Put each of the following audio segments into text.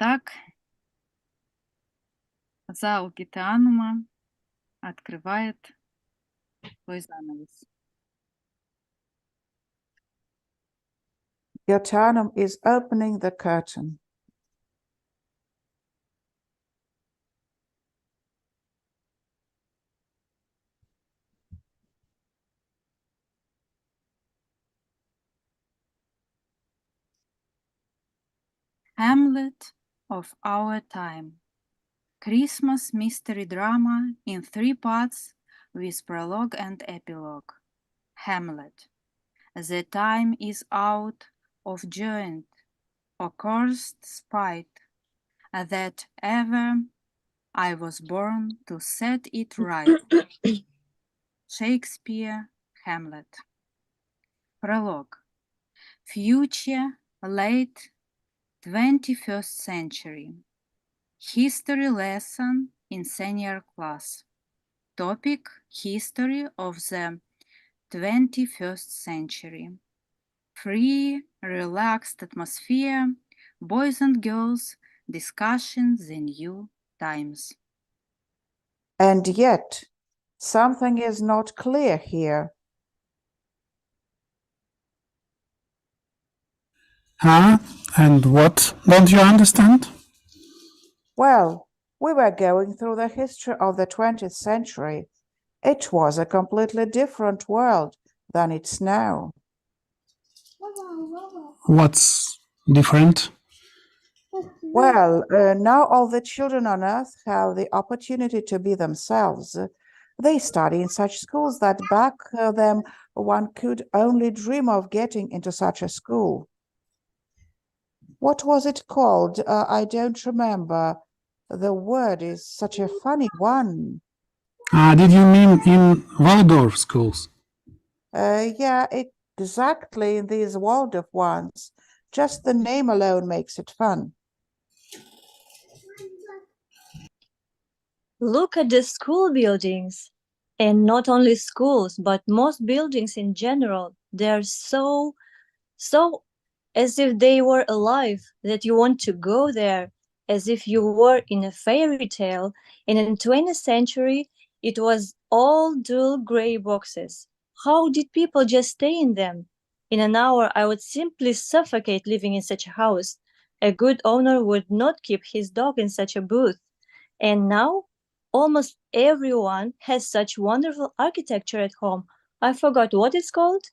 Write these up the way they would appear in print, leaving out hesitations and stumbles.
Итак, зал Гитанума открывает свой занавес. Giotanum is opening the curtain. Hamlet of our time. Christmas mystery drama in 3 parts with prologue and epilogue. Hamlet. The time is out of joint, or cursed spite, that ever I was born to set it right. Shakespeare, Hamlet. Prologue. Future, late 21st century. History lesson in senior class. Topic: History of the 21st century. Free, relaxed atmosphere, boys and girls discussing the new times. And yet, something is not clear here. And what don't you understand? Well, we were going through the history of the 20th century. It was a completely different world than it's now. What's different? Well, now all the children on earth have the opportunity to be themselves. They study in such schools that back then one could only dream of getting into such a school. What was it called? I don't remember. The word is such a funny one. Did you mean in Waldorf schools? Yeah, exactly in these Waldorf ones. Just the name alone makes it fun. Look at the school buildings. And not only schools, but most buildings in general. They're so as if they were alive, that you want to go there, as if you were in a fairy tale. And in the 20th century, it was all dull gray boxes. How did people just stay in them? In an hour, I would simply suffocate living in such a house. A good owner would not keep his dog in such a booth. And now, almost everyone has such wonderful architecture at home. I forgot what it's called.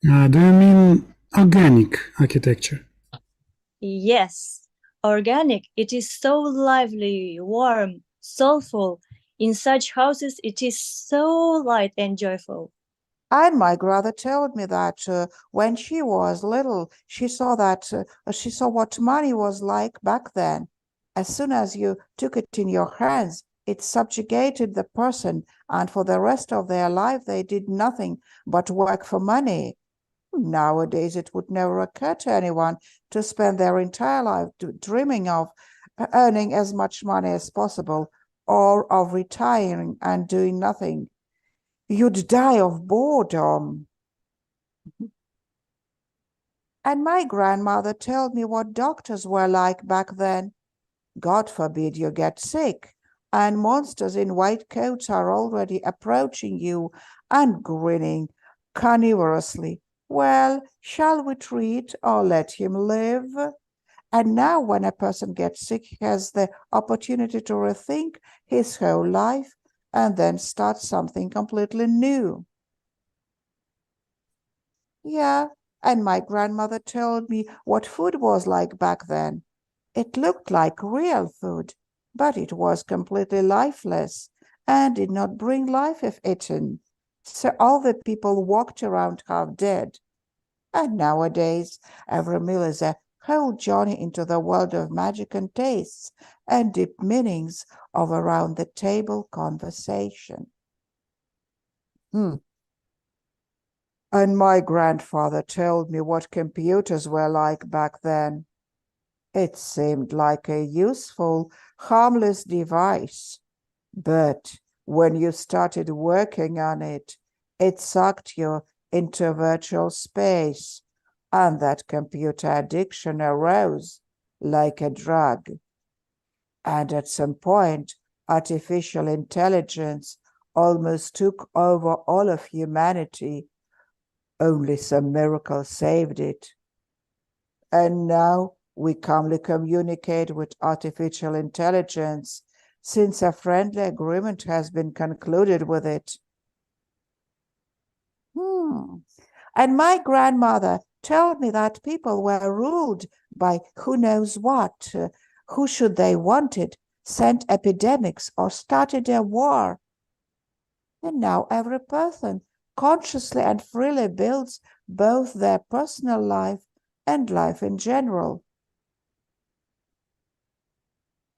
Do you mean organic architecture? Yes, organic. It is so lively, warm, soulful. In such houses, it is so light and joyful. And my grandmother told me that when she was little, she saw what money was like back then. As soon as you took it in your hands, it subjugated the person, and for the rest of their life, they did nothing but work for money. Nowadays, it would never occur to anyone to spend their entire life dreaming of earning as much money as possible or of retiring and doing nothing. You'd die of boredom. And my grandmother told me what doctors were like back then. God forbid you get sick, and monsters in white coats are already approaching you and grinning carnivorously. Well, shall we treat or let him live? And now when a person gets sick, he has the opportunity to rethink his whole life and then start something completely new. Yeah, and my grandmother told me what food was like back then. It looked like real food, but it was completely lifeless and did not bring life if eaten. So all the people walked around half dead. And nowadays, every meal is a whole journey into the world of magic and tastes and deep meanings of around-the-table conversation. And my grandfather told me what computers were like back then. It seemed like a useful, harmless device. But when you started working on it, it sucked you into virtual space, and that computer addiction arose. like a drug. And at some point, artificial intelligence almost took over all of humanity. Only some miracle saved it. And now we calmly communicate with artificial intelligence since a friendly agreement has been concluded with it. And my grandmother told me that people were ruled by who knows what, who should they wanted, sent epidemics or started a war. And now every person consciously and freely builds both their personal life and life in general.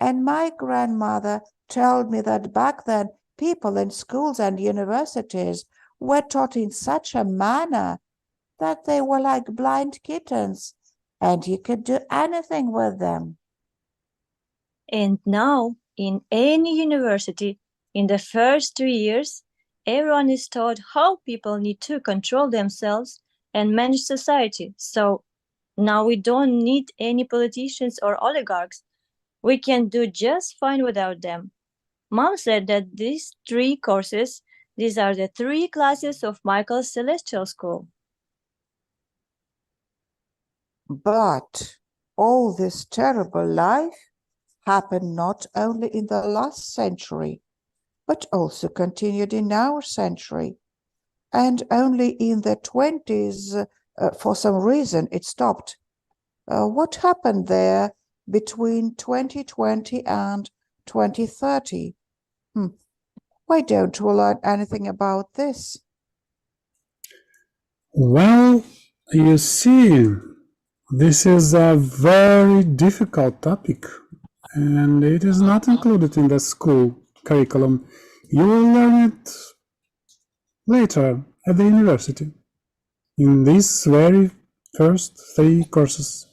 And my grandmother told me that back then people in schools and universities were taught in such a manner that they were like blind kittens, and you could do anything with them. And now, in any university, in the first 3 years, everyone is taught how people need to control themselves and manage society. So now we don't need any politicians or oligarchs. We can do just fine without them. Mom said that these 3 courses, these are the 3 classes of Michael's Celestial School. But all this terrible life happened not only in the last century, but also continued in our century. And only in the 20s, for some reason, it stopped. What happened there between 2020 and 2030? Why don't we learn anything about this? Well, you see, this is a very difficult topic, and it is not included in the school curriculum. You will learn it later at the university, in these very first 3 courses.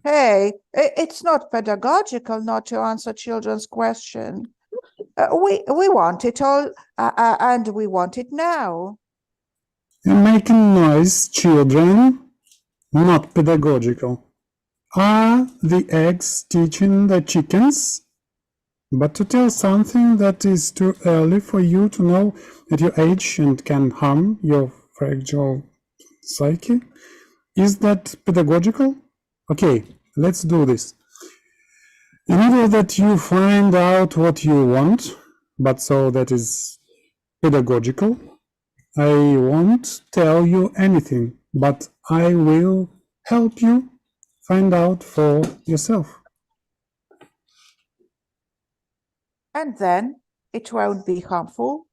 Hey, it's not pedagogical not to answer children's questions. We want it all, and we want it now. And making noise, children, not pedagogical. Are the eggs teaching the chickens? But to tell something that is too early for you to know at your age and can harm your fragile psyche, is that pedagogical? Okay, let's do this. In order that you find out what you want, but so that is pedagogical, I won't tell you anything, but I will help you find out for yourself. And then it won't be harmful?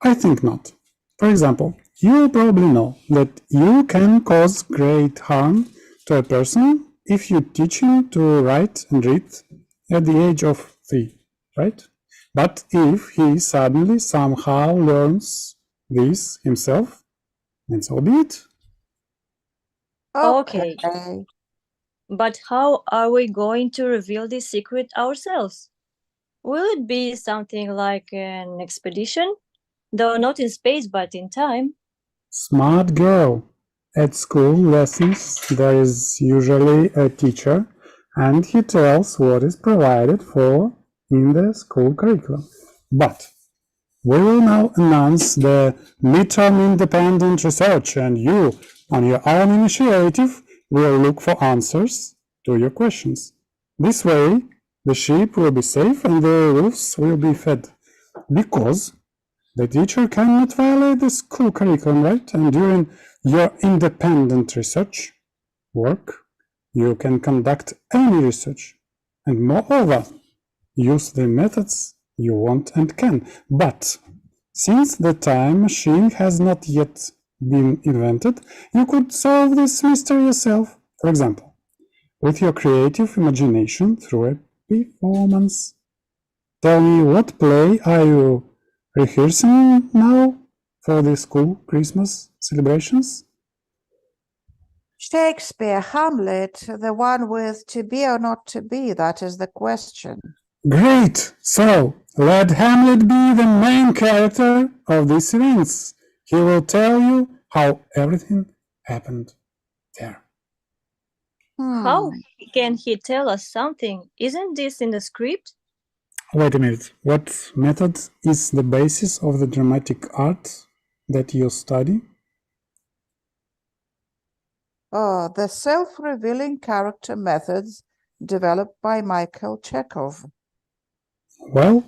I think not. For example, you probably know that you can cause great harm to a person if you teach him to write and read at the age of 3, right? But if he suddenly somehow learns this himself, then so be it. Okay. But how are we going to reveal this secret ourselves? Will it be something like an expedition? Though not in space, but in time. Smart girl. At school lessons, there is usually a teacher, and he tells what is provided for in the school curriculum. But we will now announce the midterm independent research, and you, on your own initiative, will look for answers to your questions. This way, the sheep will be safe and the wolves will be fed, because the teacher cannot violate the school curriculum, right? And during your independent research work, you can conduct any research, and moreover, use the methods you want and can. But since the time machine has not yet been invented, you could solve this mystery yourself. For example, with your creative imagination through a performance. Tell me, what play are you rehearsing now for the school Christmas celebrations? Shakespeare, Hamlet, the one with to be or not to be, that is the question. Great! So, let Hamlet be the main character of these events. He will tell you how everything happened there. How Hmm. can he tell us something? Isn't this in the script? Wait a minute. What method is the basis of the dramatic art that you study? The self-revealing character methods developed by Michael Chekhov. Well,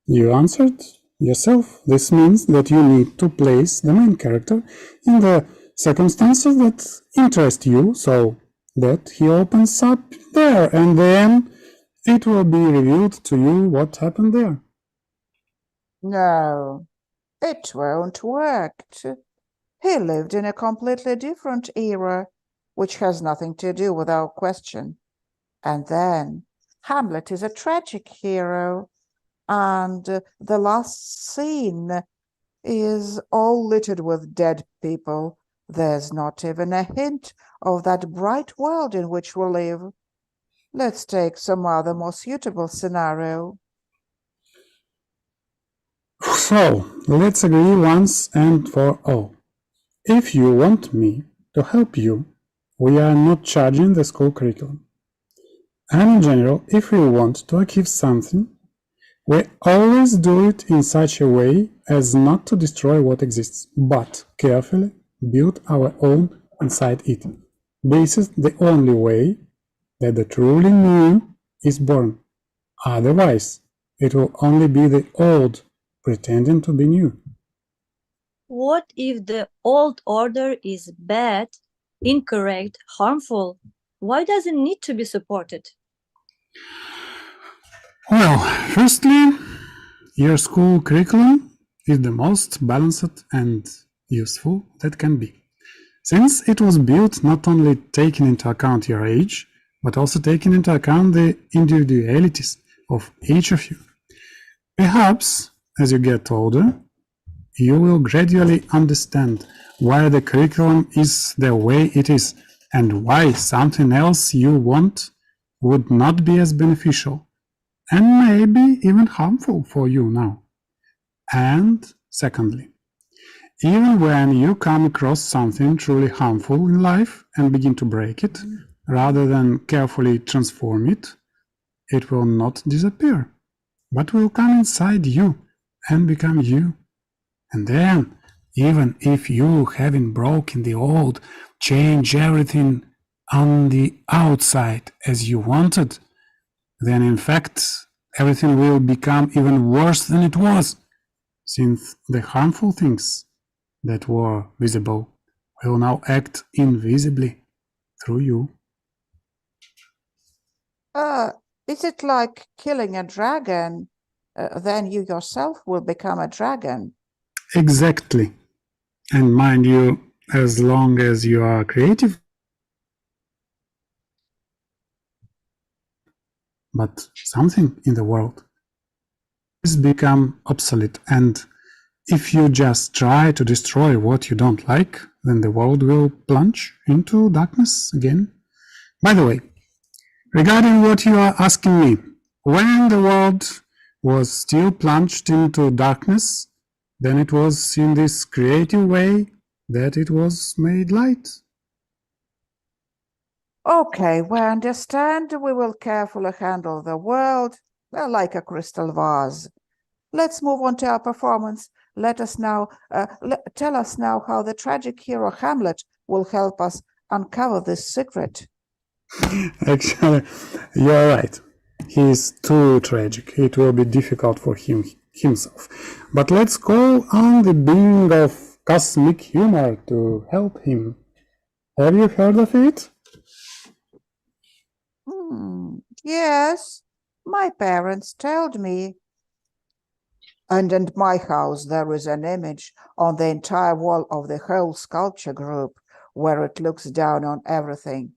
you answered yourself. This means that you need to place the main character in the circumstances that interest you so that he opens up there and then it will be revealed to you what happened there. No, it won't work. He lived in a completely different era, which has nothing to do with our question. And then Hamlet is a tragic hero, and the last scene is all littered with dead people. There's not even a hint of that bright world in which we live. Let's take some other more suitable scenario. So, let's agree once and for all. If you want me to help you, we are not charging the school curriculum. And in general, if we want to achieve something, we always do it in such a way as not to destroy what exists, but carefully build our own inside it. This is the only way that the truly new is born. Otherwise, it will only be the old pretending to be new. What if the old order is bad, incorrect, harmful? Why does it need to be supported? Well, firstly, your school curriculum is the most balanced and useful that can be, since it was built not only taking into account your age, but also taking into account the individualities of each of you. Perhaps, as you get older, you will gradually understand why the curriculum is the way it is and why something else you want would not be as beneficial and maybe even harmful for you now. And secondly, even when you come across something truly harmful in life and begin to break it, rather than carefully transform it, it will not disappear, but will come inside you and become you. And then, even if you, having broken the old, change everything on the outside as you wanted, then in fact, everything will become even worse than it was, since the harmful things that were visible will now act invisibly through you. Is it like killing a dragon? Then you yourself will become a dragon. Exactly. And mind you, as long as you are creative, but something in the world is become obsolete, and if you just try to destroy what you don't like, then the world will plunge into darkness again. By the way, regarding what you are asking me, when the world was still plunged into darkness, then it was in this creative way that it was made light. Okay, we understand. We will carefully handle the world like a crystal vase. Let's move on to our performance. Tell us now how the tragic hero Hamlet will help us uncover this secret. Actually, you're right. He is too tragic. It will be difficult for him himself. But let's call on the being of cosmic humor to help him. Have you heard of it? Yes, my parents told me. And in my house, there is an image on the entire wall of the whole sculpture group where it looks down on everything.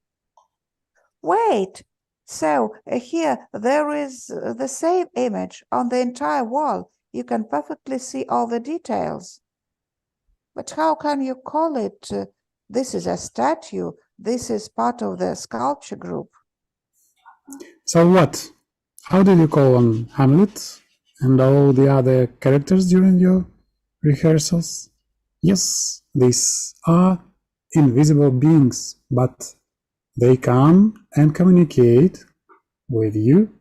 Wait, so here there is the same image on the entire wall. You can perfectly see all the details. But how can you call it? This is a statue. This is part of the sculpture group. So what? How did you call on Hamlet and all the other characters during your rehearsals? Yes, these are invisible beings, but They come and communicate with you.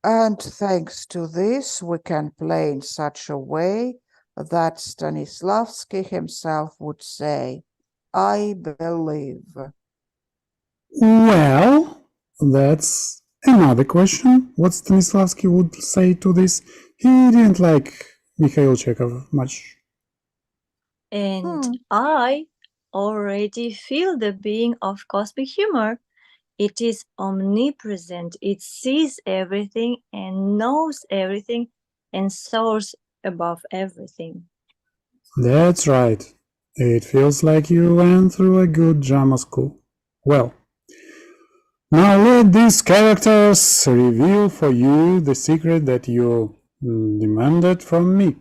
And thanks to this, we can play in such a way that Stanislavski himself would say, I believe. Well, that's another question. What Stanislavski would say to this? He didn't like Mikhail Chekhov much. And I already feel the being of cosmic humor. It is omnipresent. It sees everything and knows everything and soars above everything. That's right. It feels like you went through a good drama school. Well, now let these characters reveal for you the secret that you demanded from me.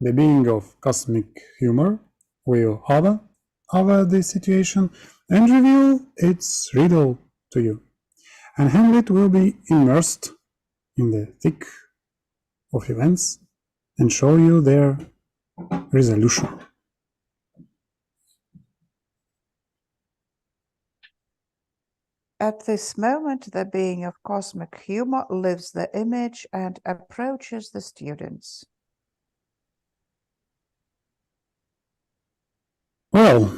The being of cosmic humor will hover over the situation and reveal its riddle to you. And Hamlet will be immersed in the thick of events and show you their resolution. At this moment, the being of cosmic humor lifts the image and approaches the students. Well,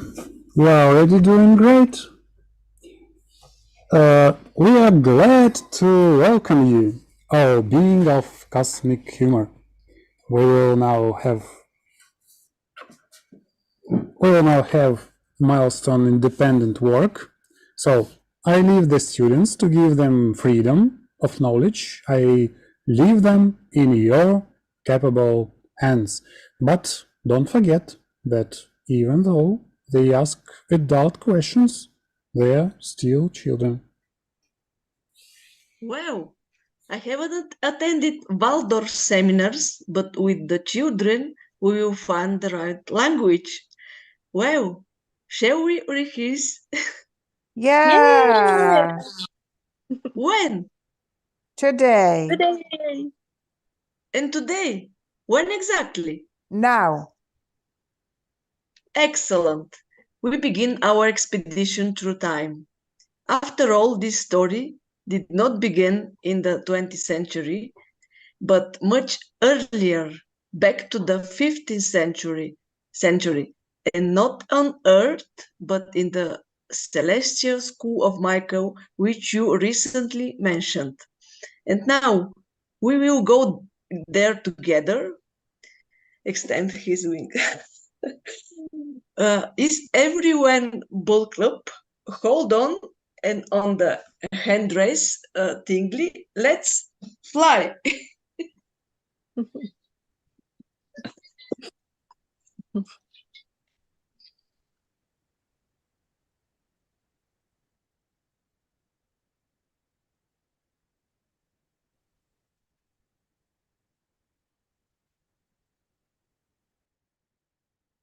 you are already doing great. We are glad to welcome you, our being of cosmic humor. We will now have milestone independent work. So I leave the students to give them freedom of knowledge. I leave them in your capable hands. But don't forget that even though they ask adult questions, they're still children. Well, I haven't attended Waldorf seminars, but with the children we will find the right language. Well, shall we rehearse? Yeah, When? today, Today. And today? When exactly? now. Excellent. We begin our expedition through time. After all, this story did not begin in the 20th century, but much earlier, back to the 15th century, and not on Earth, but in the celestial school of Michael, which you recently mentioned. And now we will go there together. Extend his wing. Is everyone bulked up? Hold on, and on the handrace, tingly. Let's fly.